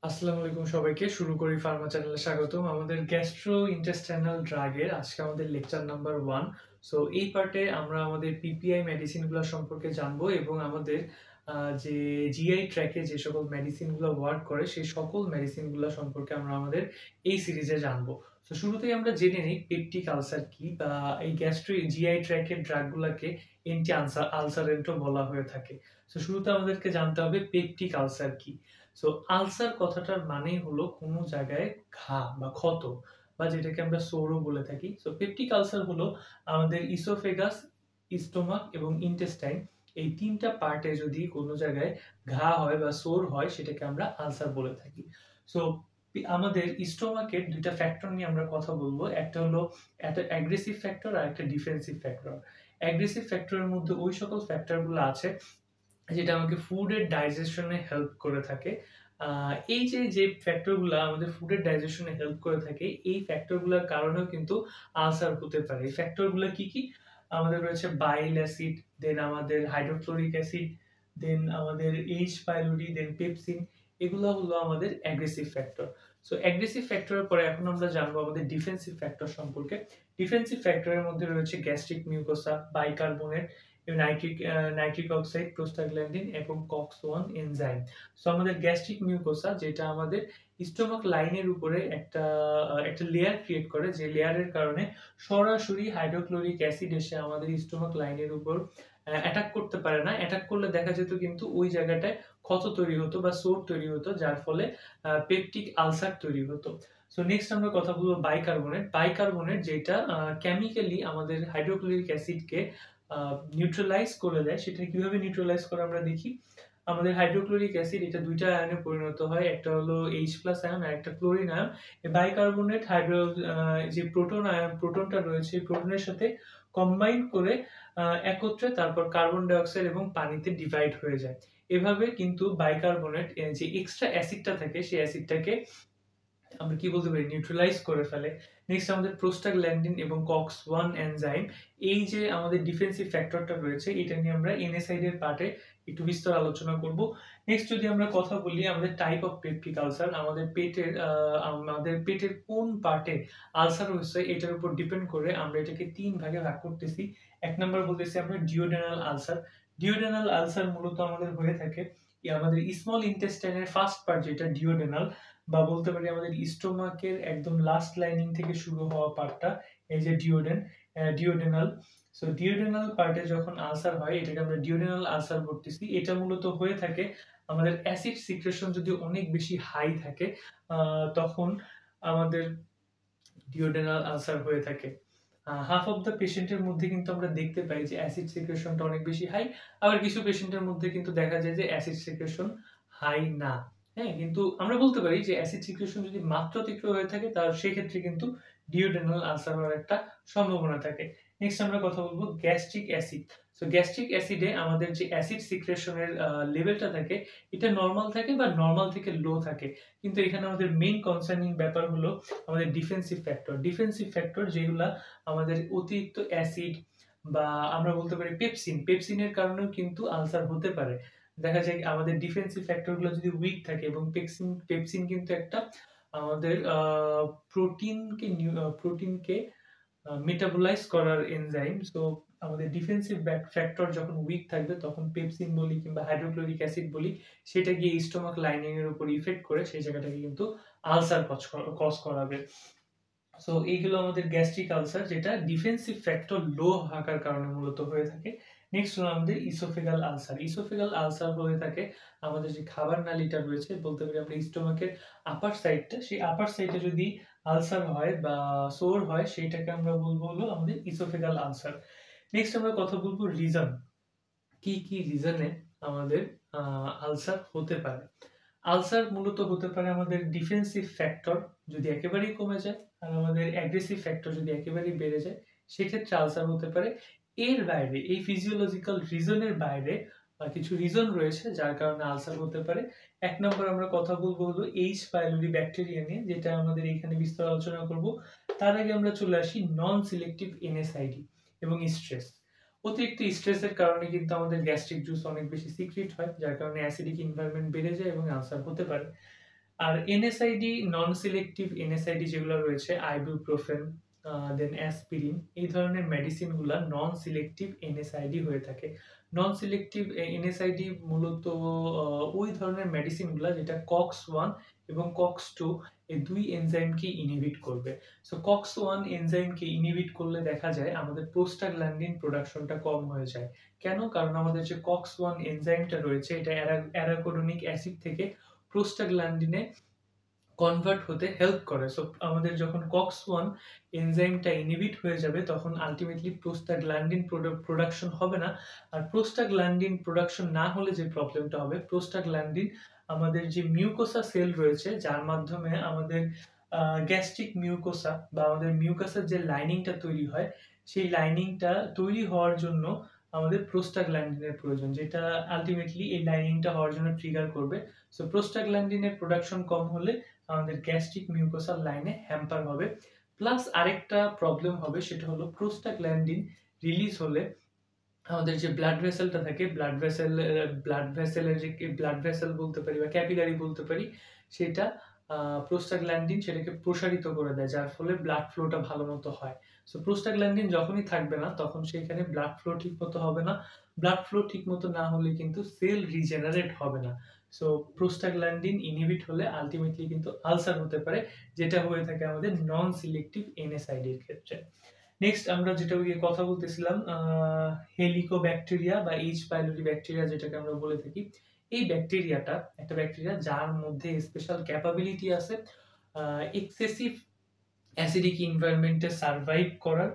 আসসালামু আলাইকুম সবাইকে। শুরু করি ফার্মা চ্যানেলে স্বাগতম। আমাদের গ্যাস্ট্রো ইন্টেস্টাইনাল ড্রাগের আজকে আমাদের লেকচার নাম্বার 1। সো এই পার্টে আমরা আমাদের পিপিআই মেডিসিনগুলো সম্পর্কে জানবো এবং আমাদের যে জিআই ট্র্যাকে যে সকল মেডিসিনগুলো ওয়ার্ক করে সেই সকল মেডিসিনগুলো সম্পর্কে আমরা আমাদের এই সিরিজে জানবো। তো শুরুতেই আমরা জেনে নিই পেপটিক আলসার কি, বা এই গ্যাস্ট্রো জিআই ট্র্যাকের ড্রাগগুলোকে এন্টি আলসারেন্টও বলা হয়ে থাকে। তো শুরুতে আমাদেরকে জানতে হবে পেপটিক আলসার কি। সো আলসার কথাটার মানেই হলো কোনো জায়গায় ঘা বা ক্ষত, বা যেটাকে আমরা সোরও বলে থাকি। সো পেপটিক আলসার হলো আমাদের ইসোফেগাস, স্টোমাক এবং ইন্টেস্টাইন, এই তিনটা পার্টে যদি কোনো জায়গায় ঘা হয় বা সোর হয় সেটাকে আমরা আলসার বলে থাকি। সো আমাদের স্টোমাকের দুইটা ফ্যাক্টর নিয়ে আমরা কথা বলবো। একটা হলো একটা অ্যাগ্রেসিভ ফ্যাক্টর আর একটা ডিফেন্সিভ ফ্যাক্টর। অ্যাগ্রেসিভ ফ্যাক্টরের মধ্যে ওই সকল ফ্যাক্টরগুলো আছে যেটা আমাকে ফুডের ডাইজেশনে হেল্প করে থাকে। এই যে ফ্যাক্টরগুলো আমাদের ফুডের ডাইজেশনে হেল্প করে থাকে, এই ফ্যাক্টরগুলোর কারণেও কিন্তু আলসার হতে পারে। এই ফ্যাক্টরগুলো কি কি? আমাদের রয়েছে বাইল অ্যাসিড, দেন আমাদের হাইড্রোক্লোরিক অ্যাসিড, দেন আমাদের এইচ পাইলোরি, দেন পেপসিন। এগুলো হলো আমাদের অ্যাগ্রেসিভ ফ্যাক্টর। সো অ্যাগ্রেসিভ ফ্যাক্টরের পরে এখন আমরা জানবো আমাদের ডিফেন্সিভ ফ্যাক্টর সম্পর্কে। ডিফেন্সিভ ফ্যাক্টরের মধ্যে রয়েছে gastric mucosa, bicarbonate, nitric oxide, prostaglandin এবং কক্স-1 এনজাইম। সো আমাদের গ্যাস্ট্রিক মিউকোসা, যেটা আমাদের স্টোমাক লাইনের উপরে একটা লেয়ার ক্রিয়েট করে, যে লেয়ারের কারণে সরাসরি হাইড্রোক্লোরিক অ্যাসিড এসে আমাদের স্টোমাক লাইনের উপর অ্যাটাক করতে পারে না। অ্যাটাক করলে দেখা যেত কিন্তু ওই জায়গাটায় ক্ষত তৈরি হতো বা সোর তৈরি হতো, যার ফলে পেপটিক আলসার তৈরি হতো। সো নেক্সট আমরা কথা বলবো বাইকার্বনেট। বাইকার্বনেট যেটা কেমিক্যালি আমাদের হাইড্রোক্লোরিক অ্যাসিডকে নিউট্রালাইজ করে দেয়। সেটা কিভাবে নিউট্রালাইজ করে আমরা দেখি। আমাদের হাইড্রোক্লোরিক অ্যাসিড এটা ২ টা আয়নে পরিণত হয়। একটা হলো H+ আয়ন আর একটা ক্লোরিন আয়ন। এই বাইকার্বনেট যে প্রোটনটা রয়েছে, এই প্রোটনের সাথে কম্বাইন করে একত্রে তারপর কার্বন ডাই অক্সাইড এবং পানিতে ডিভাইড হয়ে যায়। এভাবে কিন্তু বাইকার্বনেট যে এক্সট্রা অ্যাসিডটা থাকে সেই অ্যাসিডটাকে আমরা কি বলতে পারি, নিউট্রালাইজ করে ফেলে। নেক্সট আমাদের প্রোস্টাগ্ল্যান্ডিন এবং কক্স-1 এনজাইম, এই যে আমাদের ডিফেন্সিভ ফ্যাক্টরটা রয়েছে, এটা নিয়ে আমরা এনএসআইডি এর পার্টে একটু বিস্তার আলোচনা করব। নেক্সট যদি আমরা কথা বলি আমাদের টাইপ অফ পেপটিক আলসার, আমাদের পেটের কোন পার্টে আলসার হয়েছে এটার উপর ডিপেন্ড করে আমরা এটাকে ৩ ভাগে ভাগ করতেছি। ১ নাম্বার বলতেছি আমরা ডিওডেনাল আলসার। ডিওডেনাল আলসার মূলত আমাদের হয়ে থাকে আমাদের স্মল ইন্টেস্টাইনের ফার্স্ট পার্ট, যেটা ডিওডেনাল, বা বলতে পারি আমাদের স্টোমাকের একদম লাস্ট লাইনিং থেকে শুরু হওয়া পার্টটা, এই যে ডিওডেনাল। সো ডিওডেনাল পার্টে যখন আলসার হয় এটাকে আমরা ডিওডেনাল আলসার বলতেছি। এটা মূলত হয়ে থাকে আমাদের অ্যাসিড সিক্রেশন যদি অনেক বেশি হাই থাকে, তখন আমাদের ডিওডেনাল আলসার হয়ে থাকে। হাফ অফ দ্য পেশেন্টের মধ্যে কিন্তু আমরা দেখতে পাই যে অ্যাসিড সিক্রেশনটা অনেক বেশি হাই, আবার কিছু পেশেন্টের মধ্যে কিন্তু দেখা যায় যে অ্যাসিড সিক্রেশন হাই না। হ্যাঁ, কিন্তু আমরা বলতে পারি যে অ্যাসিড সিক্রেশন যদি মাত্রাতিরিক্ত হয়ে থাকে তাহলে সেক্ষেত্রে কিন্তু ডিওডেনাল আলসার হওয়ার একটা সম্ভাবনা থাকে। নেক্সট আমরা কথা বলবো গ্যাস্ট্রিক অ্যাসিড। সো গ্যাস্ট্রিক অ্যাসিডে আমাদের যে অ্যাসিড সিক্রেশনের লেভেলটা থাকে এটা নরমাল থাকে বা নরমাল থেকে লো থাকে। কিন্তু এখানে আমাদের মেইন কনসার্নিং ব্যাপার হলো আমাদের ডিফেন্সিভ ফ্যাক্টর। ডিফেন্সিভ ফ্যাক্টর যেগুলা আমাদের অতিরিক্ত অ্যাসিড, বা আমরা বলতে পারি পেপসিনের কারণেও কিন্তু আলসার হতে পারে। দেখা যায় আমাদের ডিফেন্সিভ ফ্যাক্টর গুলো যদি উইক থাকে, এবং পেপসিন কিন্তু একটা আমাদের প্রোটিনকে মেটাবোলাইজ করার এনজাইম। সো আমাদের ডিফেন্সিভ ফ্যাক্টর যখন উইক থাকবে তখন পেপসিন বলি কিংবা হাইড্রোক্লোরিক অ্যাসিড বলি, সেটা গিয়ে স্টোমাক লাইনিং এর উপর ইফেক্ট করে সেই জায়গাটাকে কিন্তু আলসার কজ করাবে। সো এইগুলো আমাদের গ্যাস্ট্রিক আলসার, যেটা ডিফেন্সিভ ফ্যাক্টর লো থাকার কারণে মূলত হয়ে থাকে। নেক্সট হলো আমাদের ইসোফেগাল আলসার। ইসোফেগাল আলসার হয়ে থাকে আমাদের যে খাবার নালীটা রয়েছে, বলতে পারি আমরা স্টোমাকের আপার সাইডটা, সেই আপার সাইডে যদি আলসার হয় বা সোর হয় সেইটাকে আমরা বলবো হলো আমাদের ইসোফেগাল আলসার। নেক্সট আমরা কথা বলবো রিজন, কি কি রিজনে আমাদের আলসার হতে পারে। আলসার মূলত হতে পারে আমাদের ডিফেন্সিভ ফ্যাক্টর যদি একেবারেই কমে যায়, আর আমাদের অ্যাগ্রেসিভ ফ্যাক্টর যদি একেবারেই বেড়ে যায়, সেক্ষেত্রে আলসার হতে পারে। এর বাইরে, এই ফিজিওলজিক্যাল রিজনের বাইরে কিছু রিজন রয়েছে যার কারণে আলসার হতে পারে। ১ নম্বর আমরা কথা বলবো হলো এইচ পাইলোরি ব্যাকটেরিয়া নিয়ে, যেটা আমাদের এখানে বিস্তার আলোচনা করব। তার আগে আমরা চলে আসি নন সিলেক্টিভ এনএসআইডি এবং স্ট্রেস। অতিরিক্ত স্ট্রেসের কারণে কিন্তু আমাদের গ্যাস্ট্রিক জুস অনেক বেশি সিক্রিট হয়, যার কারণে অ্যাসিডিক এনভায়রনমেন্ট বেড়ে যায় এবং আলসার হতে পারে। আর এনএসআইডি, নন সিলেক্টিভ এনএসআইডি যেগুলো রয়েছে, আইবুপ্রোফেন, দেন অ্যাসপিরিন, এই ধরনের মেডিসিনগুলো নন সিলেক্টিভ এনএসআইডি হয়ে থাকে। নন সিলেক্টিভ এনএসআইডি মূলত ওই ধরনের মেডিসিনগুলো যেটা কক্স-1 এবং কক্স-2 এই দুই এনজাইমকে ইনহিবিট করবে। সো কক্স-1 এনজাইমকে ইনহিবিট করলে দেখা যায় আমাদের প্রোস্টাগ্ল্যান্ডিন প্রোডাকশনটা কম হয়ে যায়। কেন? কারণ আমাদের যে কক্স-1 এনজাইমটা রয়েছে এটা অ্যারাকিডোনিক অ্যাসিড থেকে প্রোস্টাগ্ল্যান্ডিনে কনভার্ট হতে হেল্প করে। সো আমাদের যখন কক্স-1 এনজাইমটা ইনহিবিট হয়ে যাবে তখন আলটিমেটলি প্রোস্টাগ্ল্যান্ডিন প্রোডাকশন হবে না। আর প্রোস্টাগ্ল্যান্ডিন প্রোডাকশন না হলে যে প্রবলেমটা হবে, প্রোস্টাগ্ল্যান্ডিন আমাদের যে মিউকোসা সেল রয়েছে যার মাধ্যমে আমাদের গ্যাস্ট্রিক মিউকোসা বা আমাদের মিউকাসের যে লাইনিংটা তৈরি হয়, সেই লাইনিংটা তৈরি হওয়ার জন্য আমাদের প্রোস্টাগ্ল্যান্ডিনের প্রয়োজন, যেটা আলটিমেটলি এই লাইনিংটা হওয়ার জন্য ট্রিগার করবে। সো প্রোস্টাগ্ল্যান্ডিনের প্রোডাকশন কম হলে আমাদের গ্যাস্ট্রিক মিউকোসাল লাইনে হ্যাম্পার হবে। প্লাস আরেকটা প্রবলেম হবে, সেটা হলো প্রোস্টাগ্ল্যান্ডিন রিলিজ হলে আমাদের যে ব্লাড ভেসেলটা থাকে, ব্লাড ভেসেল বলতে পারি বা ক্যাপিলারি বলতে পারি, সেটা প্রোস্টাগ্ল্যান্ডিন সেটাকে প্রসারিত করে দেয়, যার ফলে ব্লাড ফ্লোটা ভালো মতো হয়। সো প্রোস্টাগ্ল্যান্ডিন যখনই থাকবে না তখন সেখানে ব্লাড ফ্লো ঠিক মতো হবে না। ব্লাড ফ্লো ঠিক মতো না হলে কিন্তু সেল রিজেনারেট হবে না। সো প্রোস্টাগ্ল্যান্ডিন ইনহিবিট হলে আলটিমেটলি কিন্তু আলসার হতে পারে, যেটা হয়ে থাকে আমাদের নন সিলেক্টিভ এনএসআইডির ক্ষেত্রে। নেক্সট আমরা যেটা কথা বলতেছিলাম, হেলিকোব্যাকটেরিয়া বা এইচ পাইলোরি ব্যাকটেরিয়া যেটাকে আমরা বলে থাকি, এই ব্যাকটেরিয়াটা একটা ব্যাকটেরিয়া যার মধ্যে স্পেশাল ক্যাপাবিলিটি আছে এক্সেসিভ অ্যাসিডিক এনভায়রনমেন্টে সার্ভাইভ করার।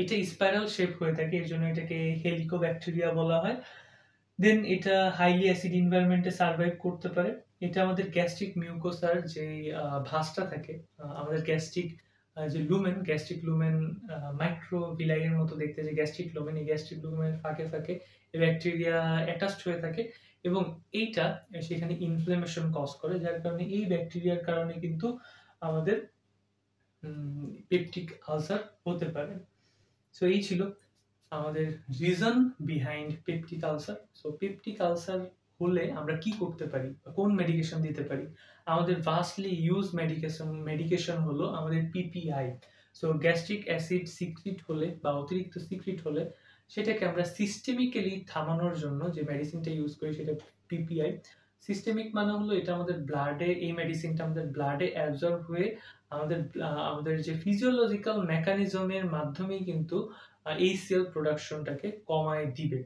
এটা স্পাইরাল শেপ হয়ে থাকে, এর জন্য এটাকে হেলিকোব্যাকটেরিয়া বলা হয়। দেন এটা হাইলি অ্যাসিড এনভায়রনমেন্টে সার্ভাইভ করতে পারে। এটা আমাদের গ্যাস্ট্রিক মিউকোসার যে ভাঁজটা থাকে, আমাদের গ্যাস্ট্রিক গ্যাস্ট্রিক লুমেন মাইক্রোভিলাইয়ের মতো দেখতে, যে গ্যাস্ট্রিক লুমেন, এই গ্যাস্ট্রিক লুমেন ফাঁকে ফাঁকে এই ব্যাকটেরিয়া অ্যাটাচড হয়ে থাকে এবং এইটা সেখানে ইনফ্লামেশন কজ করে, যার কারণে এই ব্যাকটেরিয়ার কারণে কিন্তু আমাদের পেপটিক আলসার হতে পারে। সো এই ছিল আমাদের reason behind peptic ulcer. So peptic ulcer হলে আমরা কি করতে পারি, কোন মেডিকেশন দিতে পারি? আমাদের ভাস্টলি ইউজ মেডিকেশন হলো আমাদের PPI. So gastric acid secrete হলে বা অতিরিক্ত সিক্রিট হলে সেটাকে আমরা সিস্টেমিক্যালি থামানোর জন্য যে মেডিসিনটা ইউজ করি সেটা পিপিআই। সিস্টেমিক মানে হলো এটা আমাদের ব্লাডে, এই মেডিসিনটা আমাদের ব্লাডে অ্যাবজর্ব হয়ে আমাদের যে ফিজিওলজিক্যাল মেকানিজমের মাধ্যমেই কিন্তু এই সেল প্রোডাকশনটাকে কমায় দিবে।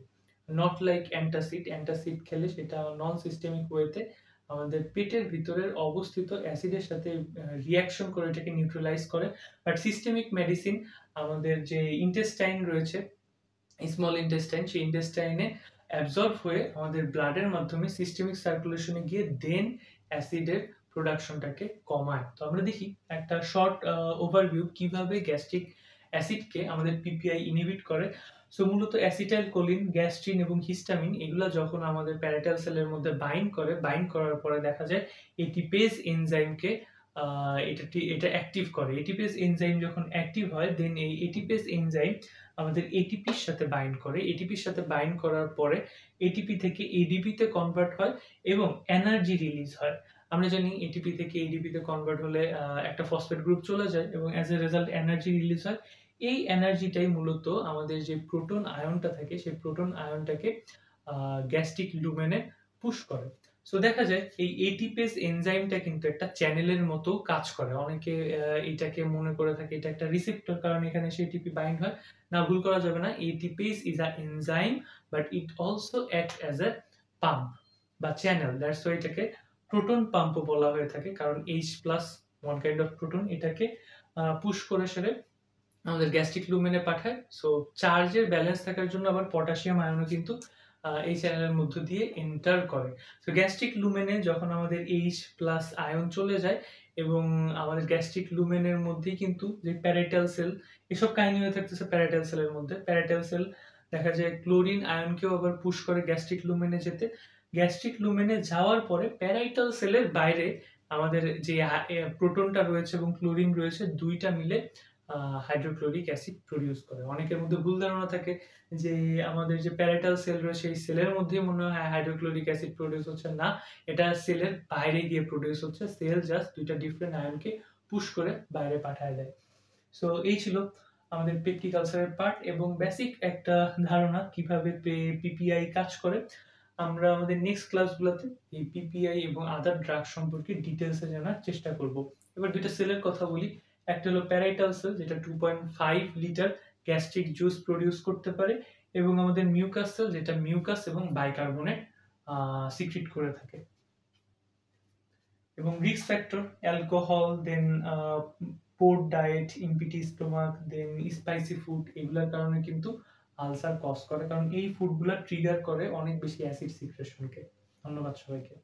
নট লাইক অ্যান্টাসিড খেলে সেটা নন সিস্টেমিক ওয়েতে আমাদের পেটের ভিতরের অবস্থিত অ্যাসিডের সাথে রিয়াকশন করে এটাকে নিউট্রালাইজ করে। বাট সিস্টেমিক মেডিসিন আমাদের যে ইন্টেস্টাইন রয়েছে, স্মল ইন্টেস্টাইন, সেই ইন্টেস্টাইনে অ্যাবজর্ব হয়ে আমাদের ব্লাডের মাধ্যমে সিস্টেমিক সার্কুলেশনে গিয়ে দেন অ্যাসিডের প্রোডাকশনটাকে কমায়। তো আমরা দেখি একটা শর্ট ওভারভিউ কিভাবে গ্যাস্ট্রিক অ্যাসিডকে আমাদের পিপিআই ইনহিবিট করে। সো মূলত অ্যাসিটাইলকোলিন, গ্যাস্ট্রিন এবং হিস্টামিন এগুলো যখন আমাদের প্যারাটাল সেলের মধ্যে বাইন্ড করার পরে দেখা যায় এটিপেজ এনজাইমকে এটা অ্যাক্টিভ করে। এটিপেজ এনজাইম যখন অ্যাক্টিভ হয় দেন এই এটিপেজ এনজাইম আমাদের এটিপির সাথে বাইন্ড করে। এটিপির সাথে বাইন্ড করার পরে এটিপি থেকে এডিপিতে কনভার্ট হয় এবং এনার্জি রিলিজ হয়। আমরা জানি এটিপি থেকে এডিপিতে কনভার্ট হলে একটা ফসফেট গ্রুপ চলে যায় এবং as a result energy release হয়। এই এনার্জিটাই মূলত আমাদের যে প্রোটন আয়নটা থাকে সেই প্রোটন আয়নটাকে গ্যাস্ট্রিক লুমেনে পুশ করে। সো দেখা যায় এই এটিপেজ এনজাইমটা কিন্তু একটা চ্যানেলের মতো কাজ করে। অনেকে এটাকে মনে করে থাকে এটা একটা রিসেপ্টর, কারণ এখানে সেই এটিপি বাইন্ড হয়। না, ভুল করা যাবে না। ATPase is a enzyme but it also act as a pump বা চ্যানেল। দ্যাটস ওয়াই এটাকে প্রোটন পাম্পও বলা হয়ে থাকে, কারণ H+ one kind of proton এটাকে পুশ করে সেরে আমাদের গ্যাস্ট্রিক লুমেনে পাঠায়। সো চার্জের ব্যালেন্স থাকার জন্য আবার পটাশিয়াম আয়নও কিন্তু এই চ্যানেলের মধ্য দিয়ে এন্টার করে। সো গ্যাস্ট্রিক লুমেনে যখন আমাদের H+ আয়ন চলে যায় এবং আমাদের গ্যাস্ট্রিক লুমেনের মধ্যেই কিন্তু যে প্যারাটাল সেল, এসব কাহিনী হয়ে থাকতেছে প্যারাটাল সেলের মধ্যে। প্যারাটাল সেল দেখা যায় ক্লোরিন আয়নকেও আবার পুশ করে গ্যাস্ট্রিক লুমেনে যেতে। গ্যাস্ট্রিক লুমেনে যাওয়ার পরে প্যারাইটাল সেলের বাইরে আমাদের যে প্রোটনটা রয়েছে এবং ক্লোরিন রয়েছে, দুইটা মিলে হাইড্রোক্লোরিক অ্যাসিড প্রোডিউস করে। অনেকের মধ্যে ভুল ধারণা থাকে যে আমাদের যে প্যারাইটাল সেল রয়েছে এই সেলের মধ্যেই মনে হয় হাইড্রোক্লোরিক অ্যাসিড প্রোডিউস হচ্ছে। না, এটা সেলের বাইরে গিয়ে প্রোডিউস হচ্ছে। সেল জাস্ট ২ টা ডিফারেন্ট আয়নকে পুশ করে বাইরে পাঠায় দেয়। সো এই ছিল আমাদের পেপটিক আলসারের পার্ট এবং বেসিক একটা ধারণা কিভাবে পিপিআই কাজ করে। আমরা আমাদের নেক্সট ক্লাসগুলোতে এই পিপিআই এবং আদার ড্রাগ সম্পর্কে ডিটেইলসে জানার চেষ্টা করব। এবার ২ টা সেলের কথা বলি। একটা হলো প্যারাইটাল সেল যেটা 2.5 লিটার গ্যাস্ট্রিক জুস প্রোডিউস করতে পারে এবং আমাদের মিউকাস সেল যেটা মিউকাস এবং বাইকার্বনেট সিক্রিট করে থাকে। এবং রিস্ক ফ্যাক্টর অ্যালকোহল, দেন পোর ডায়েট, ইমপিটি স্টোমাক, দেন স্পাইসি ফুড এগুলোর কারণে কিন্তু আলসার কজ করে, কারণ এই ফুডগুলা ট্রিগার করে অনেক বেশি অ্যাসিড সিক্রেশনকে। ধন্যবাদ সবাইকে।